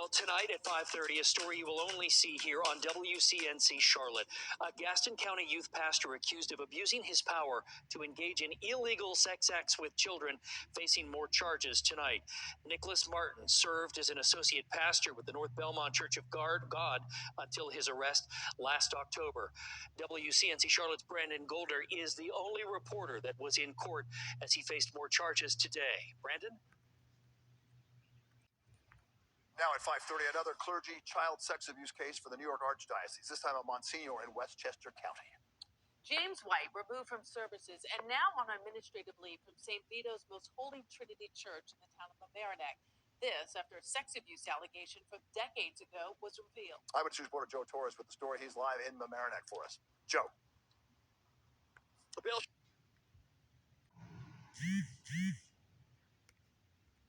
Well, tonight at 5:30, a story you will only see here on WCNC Charlotte. A Gaston County youth pastor accused of abusing his power to engage in illegal sex acts with children, facing more charges tonight. Nicholas Martin served as an associate pastor with the North Belmont Church of God until his arrest last October. WCNC Charlotte's Brandon Golder is the only reporter that was in court as he faced more charges today. Brandon? Now at 5:30, another clergy child sex abuse case for the New York Archdiocese, this time a Monsignor in Westchester County. James White removed from services and now on administrative leave from St. Vito's Most Holy Trinity Church in the town of Mamaroneck. This after a sex abuse allegation from decades ago was revealed. Eyewitness reporter Joe Torres with the story. He's live in Mamaroneck for us. Joe. Bill.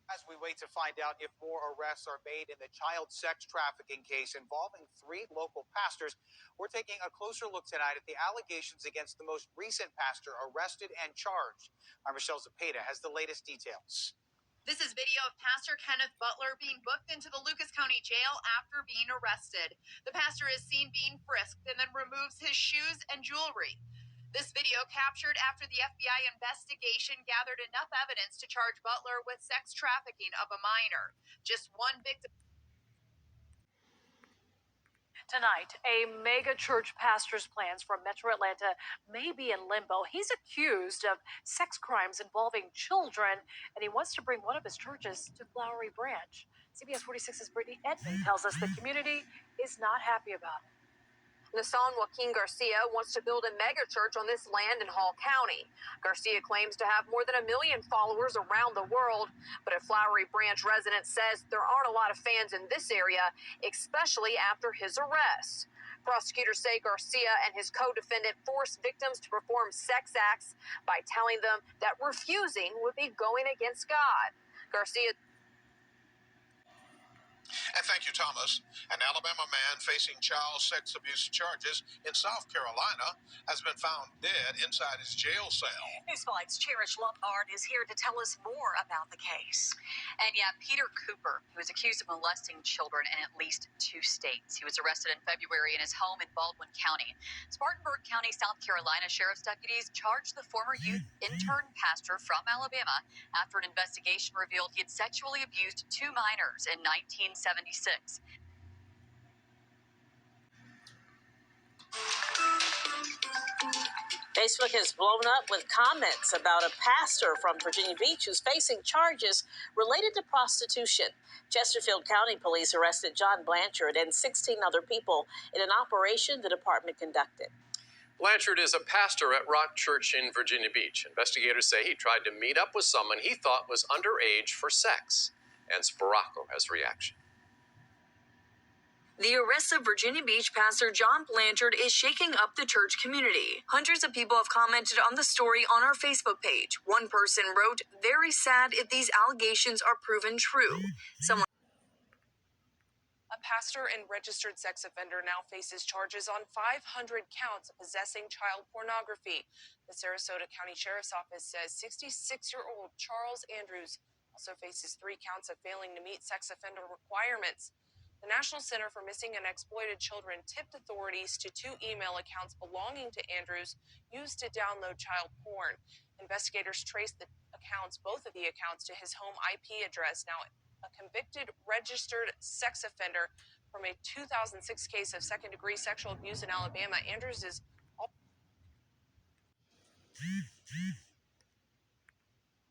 As we wait to find out if more arrests are made in the child sex trafficking case involving 3 local pastors, we're taking a closer look tonight at the allegations against the most recent pastor arrested and charged. Our Michelle Zepeda has the latest details. This is video of Pastor Kenneth Butler being booked into the Lucas County Jail after being arrested. The pastor is seen being frisked and then removes his shoes and jewelry. This video captured after the FBI investigation gathered enough evidence to charge Butler with sex trafficking of a minor. Just one victim. Tonight, a mega church pastor's plans for Metro Atlanta may be in limbo. He's accused of sex crimes involving children, and he wants to bring one of his churches to Flowery Branch. CBS 46's Brittany Edmond tells us the community is not happy about it. Nasan Joaquin Garcia wants to build a mega church on this land in Hall County. Garcia claims to have more than 1 million followers around the world, but a Flowery Branch resident says there aren't a lot of fans in this area, especially after his arrest. Prosecutors say Garcia and his co-defendant forced victims to perform sex acts by telling them that refusing would be going against God. Garcia. And thank you, Thomas. An Alabama man facing child sex abuse charges in South Carolina has been found dead inside his jail cell. News 5's Cherish Lockhart is here to tell us more about the case. And yeah, Peter Cooper, who is accused of molesting children in at least 2 states. He was arrested in February in his home in Baldwin County. Spartanburg County, South Carolina sheriff's deputies charged the former youth intern pastor from Alabama after an investigation revealed he had sexually abused 2 minors in 1976. Facebook has blown up with comments about a pastor from Virginia Beach who's facing charges related to prostitution. Chesterfield County Police arrested John Blanchard and 16 other people in an operation the department conducted. Blanchard is a pastor at Rock Church in Virginia Beach. Investigators say he tried to meet up with someone he thought was underage for sex. And Sparacco has reaction. The arrest of Virginia Beach pastor John Blanchard is shaking up the church community. Hundreds of people have commented on the story on our Facebook page. One person wrote, "Very sad if these allegations are proven true." A pastor and registered sex offender now faces charges on 500 counts of possessing child pornography. The Sarasota County Sheriff's Office says 66-year-old Charles Andrews also faces 3 counts of failing to meet sex offender requirements. The National Center for Missing and Exploited Children tipped authorities to 2 email accounts belonging to Andrews used to download child porn. Investigators traced the accounts, both of the accounts, to his home IP address. Now, a convicted registered sex offender from a 2006 case of second-degree sexual abuse in Alabama, Andrews is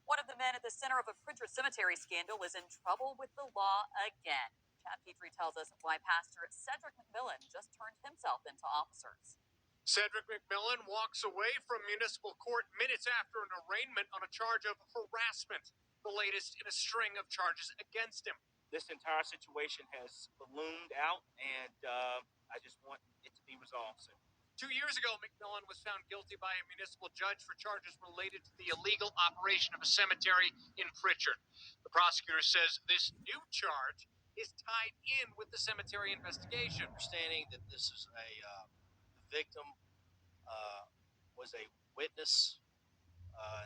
One of the men at the center of a Pritchard Cemetery scandal is in trouble with the law again. Chad Petrie tells us why Pastor Cedric McMillan just turned himself into officers. Cedric McMillan walks away from municipal court minutes after an arraignment on a charge of harassment, the latest in a string of charges against him. This entire situation has ballooned out, and I just want it to be resolved soon. 2 years ago, McMillan was found guilty by a municipal judge for charges related to the illegal operation of a cemetery in Pritchard. The prosecutor says this new charge is tied in with the cemetery investigation. Understanding that this is the victim was a witness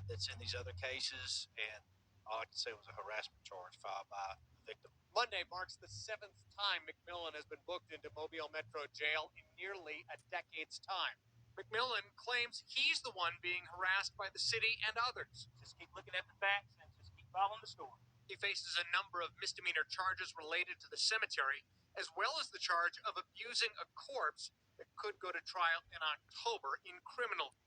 that's in these other cases, and all I can say was a harassment charge filed by the victim. Monday marks the 7th time McMillan has been booked into Mobile Metro Jail in nearly a decade's time. McMillan claims he's the one being harassed by the city and others. Just keep looking at the facts and just keep following the story. He faces a number of misdemeanor charges related to the cemetery, as well as the charge of abusing a corpse that could go to trial in October in criminal